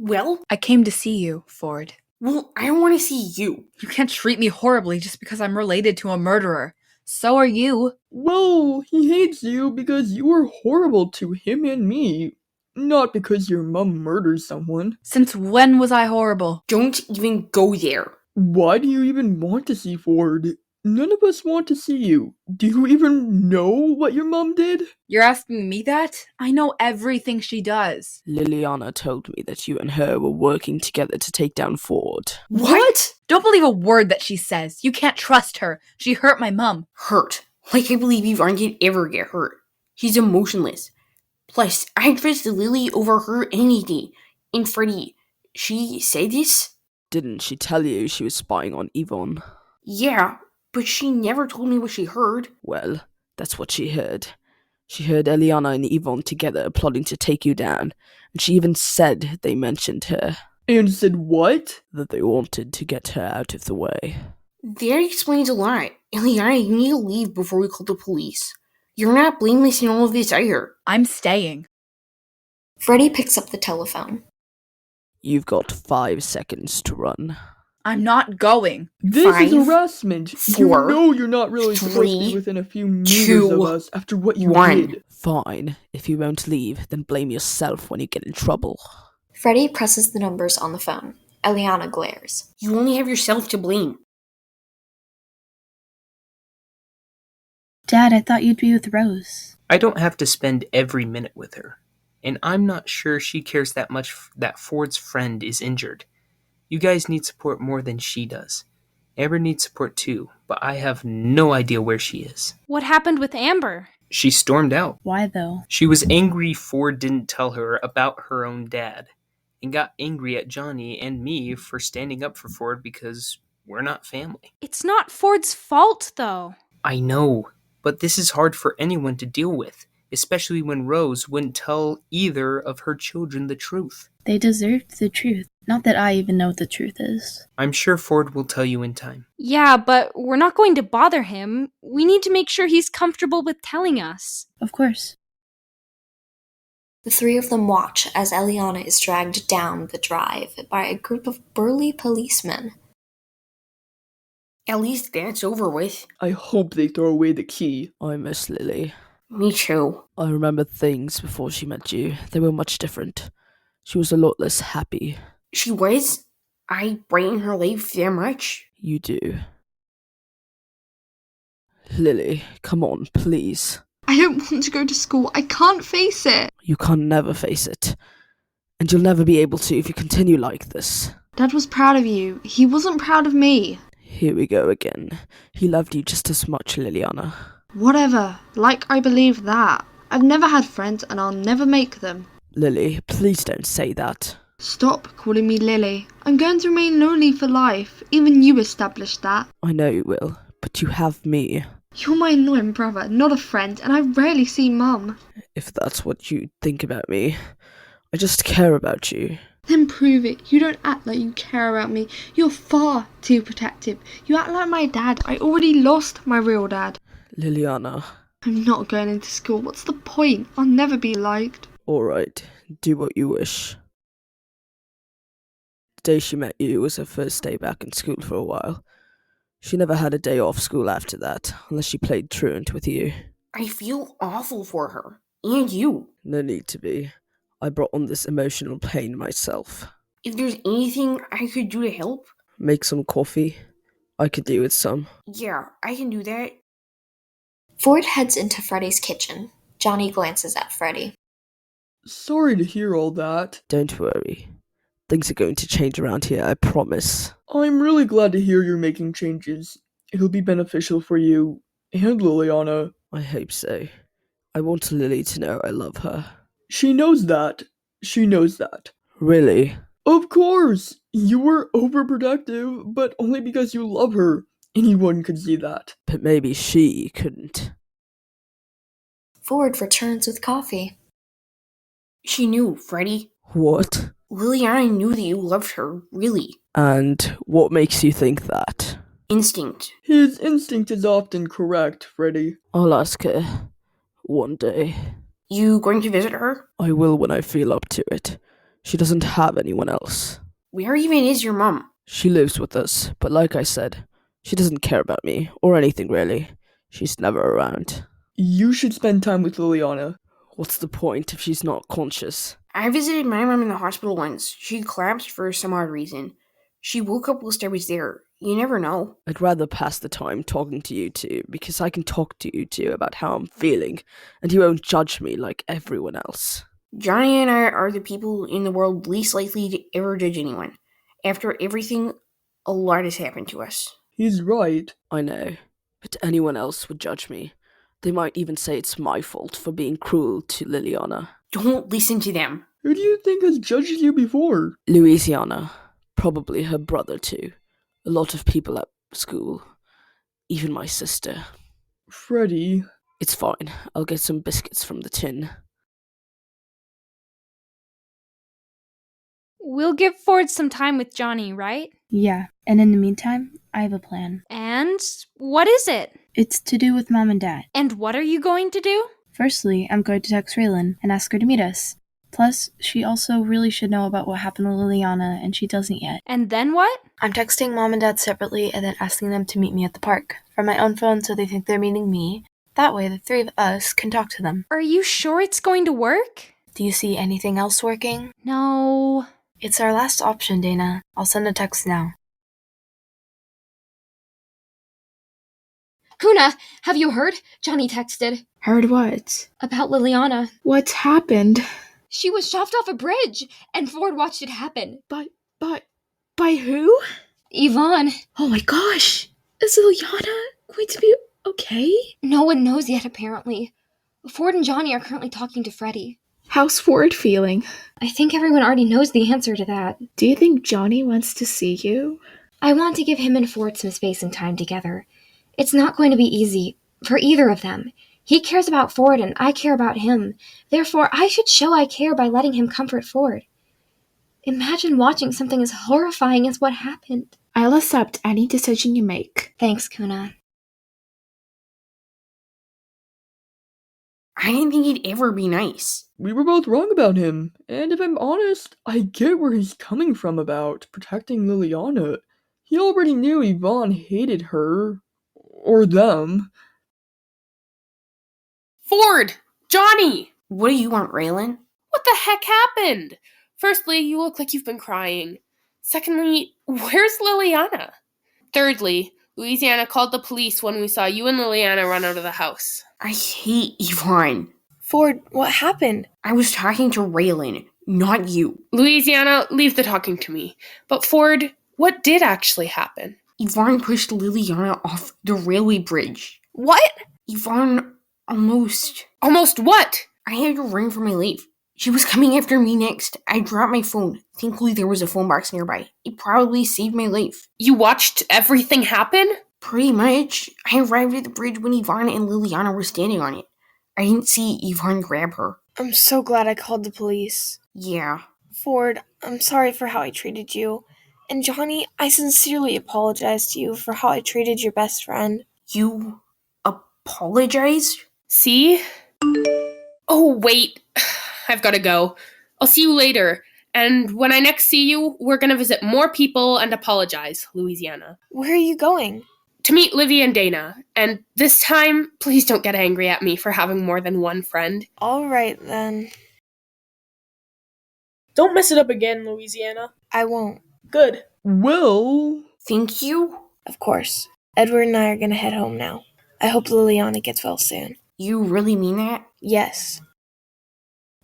Well? I came to see you, Ford. Well, I don't want to see you. You can't treat me horribly just because I'm related to a murderer. So are you. Well, he hates you because you were horrible to him and me. Not because your mom murdered someone. Since when was I horrible? Don't even go there. Why do you even want to see Ford? None of us want to see you. Do you even know what your mom did? You're asking me that? I know everything she does. Liliana told me that you and her were working together to take down Ford. What? Don't believe a word that she says. You can't trust her. She hurt my mom. Hurt. Like I believe you aren't ever get hurt. He's emotionless. Plus, I'd trust Lily over her any day. And Freddie, she said this? Didn't she tell you she was spying on Yvonne? Yeah, but she never told me what she heard. Well, that's what she heard. She heard Eliana and Yvonne together plotting to take you down, and she even said they mentioned her. And said what? That they wanted to get her out of the way. That explains a lot. Eliana, you need to leave before we call the police. You're not blameless in all of this either. I'm staying. Freddie picks up the telephone. You've got 5 seconds to run. I'm not going. This 5, is harassment. 4, You know you're not really supposed to 3, be within a few meters 2, of us after what you 1. did. Fine. If you won't leave, then blame yourself when you get in trouble. Freddie presses the numbers on the phone. Eliana glares. You only have yourself to blame. Dad, I thought you'd be with Rose. I don't have to spend every minute with her, and I'm not sure she cares that much that Ford's friend is injured. You guys need support more than she does. Amber needs support too, but I have no idea where she is. What happened with Amber? She stormed out. Why, though? She was angry Ford didn't tell her about her own dad, and got angry at Johnny and me for standing up for Ford because we're not family. It's not Ford's fault, though. I know, but this is hard for anyone to deal with, especially when Rose wouldn't tell either of her children the truth. They deserved the truth. Not that I even know what the truth is. I'm sure Ford will tell you in time. Yeah, but we're not going to bother him. We need to make sure he's comfortable with telling us. Of course. The three of them watch as Eliana is dragged down the drive by a group of burly policemen. At least that's over with. I hope they throw away the key. I miss Lily. Me too. I remember things before she met you. They were much different. She was a lot less happy. She was? I brighten her life that much? You do. Lily, come on, please. I don't want to go to school. I can't face it. You can never face it. And you'll never be able to if you continue like this. Dad was proud of you. He wasn't proud of me. Here we go again. He loved you just as much, Liliana. Whatever. Like I believe that. I've never had friends and I'll never make them. Lily, please don't say that. Stop calling me Lily. I'm going to remain lonely for life. Even you established that. I know you will, but you have me. You're my annoying brother, not a friend, and I rarely see Mum. If that's what you think about me, I just care about you. Then prove it. You don't act like you care about me. You're far too protective. You act like my dad. I already lost my real dad. Liliana. I'm not going into school. What's the point? I'll never be liked. Alright, do what you wish. The day she met you was her first day back in school for a while. She never had a day off school after that, unless she played truant with you. I feel awful for her. And you. No need to be. I brought on this emotional pain myself. If there's anything I could do to help? Make some coffee. I could do with some. Yeah, I can do that. Ford heads into Freddie's kitchen. Johnny glances at Freddie. Sorry to hear all that. Don't worry. Things are going to change around here, I promise. I'm really glad to hear you're making changes. It'll be beneficial for you and Liliana. I hope so. I want Lily to know I love her. She knows that. She knows that. Really? Of course! You were overprotective, but only because you love her. Anyone could see that. But maybe she couldn't. Ford returns with coffee. She knew, Freddie. What? Liliana knew that you loved her, really. And what makes you think that? Instinct. His instinct is often correct, Freddie. I'll ask her. One day. You going to visit her? I will when I feel up to it. She doesn't have anyone else. Where even is your mom? She lives with us, but like I said, she doesn't care about me, or anything really. She's never around. You should spend time with Liliana. What's the point if she's not conscious? I visited my mom in the hospital once. She collapsed for some odd reason. She woke up whilst I was there. You never know. I'd rather pass the time talking to you two, because I can talk to you two about how I'm feeling, and you won't judge me like everyone else. Johnny and I are the people in the world least likely to ever judge anyone. After everything, a lot has happened to us. He's right. I know, but anyone else would judge me. They might even say it's my fault for being cruel to Liliana. Don't listen to them. Who do you think has judged you before? Louisiana. Probably her brother too. A lot of people at school. Even my sister. Freddie. It's fine. I'll get some biscuits from the tin. We'll give Ford some time with Johnny, right? Yeah, and in the meantime, I have a plan. And what is it? It's to do with Mom and Dad. And what are you going to do? Firstly, I'm going to text Raylan and ask her to meet us. Plus, she also really should know about what happened to Liliana, and she doesn't yet. And then what? I'm texting Mom and Dad separately and then asking them to meet me at the park from my own phone so they think they're meeting me. That way, the three of us can talk to them. Are you sure it's going to work? Do you see anything else working? No. It's our last option, Dana. I'll send a text now. Kuna, have you heard? Johnny texted. Heard what? About Liliana. What's happened? She was shoved off a bridge, and Ford watched it happen. By who? Yvonne. Oh my gosh! Is Liliana going to be okay? No one knows yet, apparently. Ford and Johnny are currently talking to Freddie. How's Ford feeling? I think everyone already knows the answer to that. Do you think Johnny wants to see you? I want to give him and Ford some space and time together. It's not going to be easy for either of them. He cares about Ford and I care about him. Therefore, I should show I care by letting him comfort Ford. Imagine watching something as horrifying as what happened. I'll accept any decision you make. Thanks, Kuna. I didn't think he'd ever be nice. We were both wrong about him, and if I'm honest, I get where he's coming from about protecting Liliana. He already knew Yvonne hated her. Or them. Ford! Johnny! What do you want, Raylan? What the heck happened? Firstly, you look like you've been crying. Secondly, where's Liliana? Thirdly, Louisiana called the police when we saw you and Liliana run out of the house. I hate Yvonne. Ford, what happened? I was talking to Raylan, not you. Louisiana, leave the talking to me. But Ford, what did actually happen? Yvonne pushed Liliana off the railway bridge. What? Yvonne almost... Almost what? I had to run for my life. She was coming after me next. I dropped my phone. Thankfully, there was a phone box nearby. It probably saved my life. You watched everything happen? Pretty much. I arrived at the bridge when Yvonne and Liliana were standing on it. I didn't see Yvonne grab her. I'm so glad I called the police. Yeah. Ford, I'm sorry for how I treated you. And Johnny, I sincerely apologize to you for how I treated your best friend. You apologized? See? Oh, wait. I've got to go. I'll see you later. And when I next see you, we're going to visit more people and apologize, Louisiana. Where are you going? To meet Livie and Dana. And this time, please don't get angry at me for having more than one friend. All right, then. Don't mess it up again, Louisiana. I won't. Good. Well... Thank you? Of course. Edward and I are gonna head home now. I hope Liliana gets well soon. You really mean that? Yes.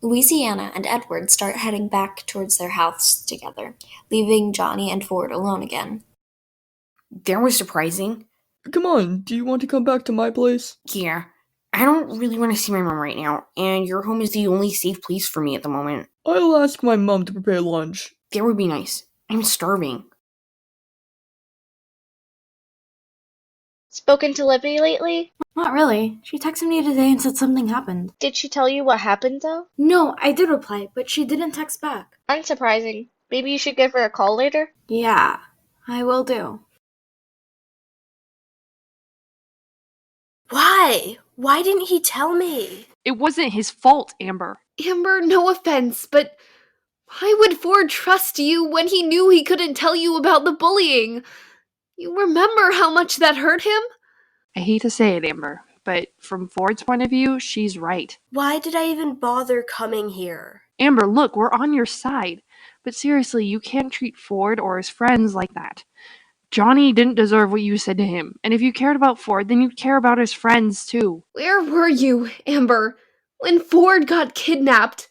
Louisiana and Edward start heading back towards their house together, leaving Johnny and Ford alone again. That was surprising. Come on, do you want to come back to my place? Yeah. I don't really want to see my mom right now, and your home is the only safe place for me at the moment. I'll ask my mom to prepare lunch. That would be nice. I'm starving. Spoken to Livie lately? Not really. She texted me today and said something happened. Did she tell you what happened, though? No, I did reply, but she didn't text back. Unsurprising. Maybe you should give her a call later? Yeah, I will do. Why? Why didn't he tell me? It wasn't his fault, Amber. Amber, no offense, but Why would Ford trust you when he knew he couldn't tell you about the bullying? You remember how much that hurt him? I hate to say it, Amber, but from Ford's point of view, she's right. Why did I even bother coming here? Amber, look, we're on your side. But seriously, you can't treat Ford or his friends like that. Johnny didn't deserve what you said to him, and if you cared about Ford, then you'd care about his friends too. Where were you, Amber, when Ford got kidnapped?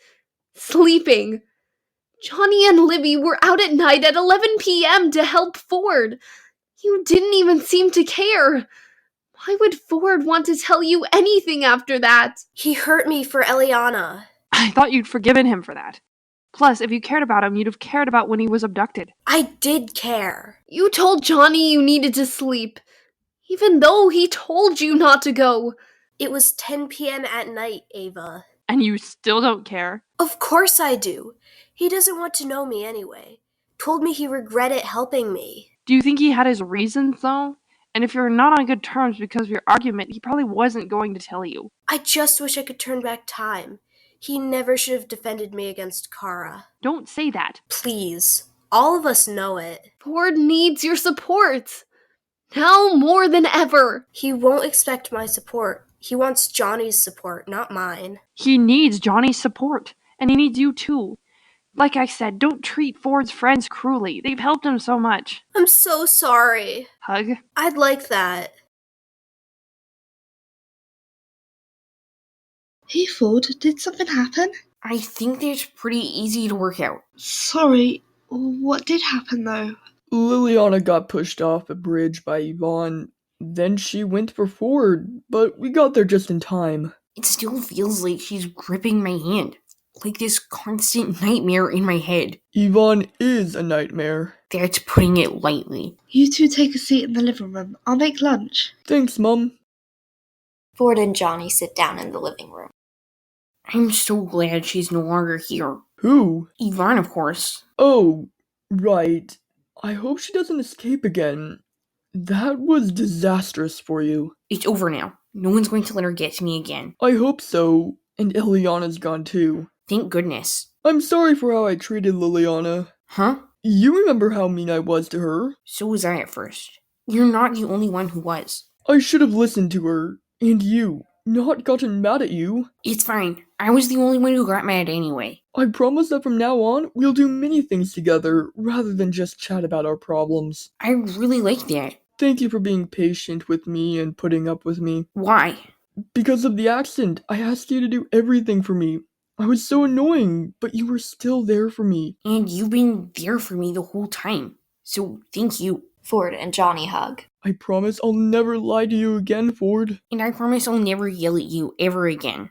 Sleeping. Johnny and Livie were out at night at 11 p.m. to help Ford. You didn't even seem to care. Why would Ford want to tell you anything after that? He hurt me for Eliana. I thought you'd forgiven him for that. Plus, if you cared about him, you'd have cared about when he was abducted. I did care. You told Johnny you needed to sleep, even though he told you not to go. It was 10 p.m. at night, Ava. And you still don't care? Of course I do. He doesn't want to know me anyway. Told me he regretted helping me. Do you think he had his reasons, though? And if you're not on good terms because of your argument, he probably wasn't going to tell you. I just wish I could turn back time. He never should have defended me against Kara. Don't say that. Please. All of us know it. Ford needs your support. Now more than ever. He won't expect my support. He wants Johnny's support, not mine. He needs Johnny's support. And he needs you too. Like I said, don't treat Ford's friends cruelly. They've helped him so much. I'm so sorry. Hug? I'd like that. Hey Ford, did something happen? I think that's pretty easy to work out. Sorry, what did happen though? Liliana got pushed off a bridge by Yvonne. Then she went for Ford, but we got there just in time. It still feels like she's gripping my hand. Like this constant nightmare in my head. Yvonne is a nightmare. That's putting it lightly. You two take a seat in the living room. I'll make lunch. Thanks, Mum. Ford and Johnny sit down in the living room. I'm so glad she's no longer here. Who? Yvonne, of course. Oh, right. I hope she doesn't escape again. That was disastrous for you. It's over now. No one's going to let her get to me again. I hope so. And Eliana's gone too. Thank goodness. I'm sorry for how I treated Liliana. Huh? You remember how mean I was to her? So was I at first. You're not the only one who was. I should have listened to her. And you. Not gotten mad at you. It's fine. I was the only one who got mad anyway. I promise that from now on, we'll do many things together, rather than just chat about our problems. I really like that. Thank you for being patient with me and putting up with me. Why? Because of the accident, I asked you to do everything for me. I was so annoying, but you were still there for me. And you've been there for me the whole time. So, thank you. Ford and Johnny hug. I promise I'll never lie to you again, Ford. And I promise I'll never yell at you ever again.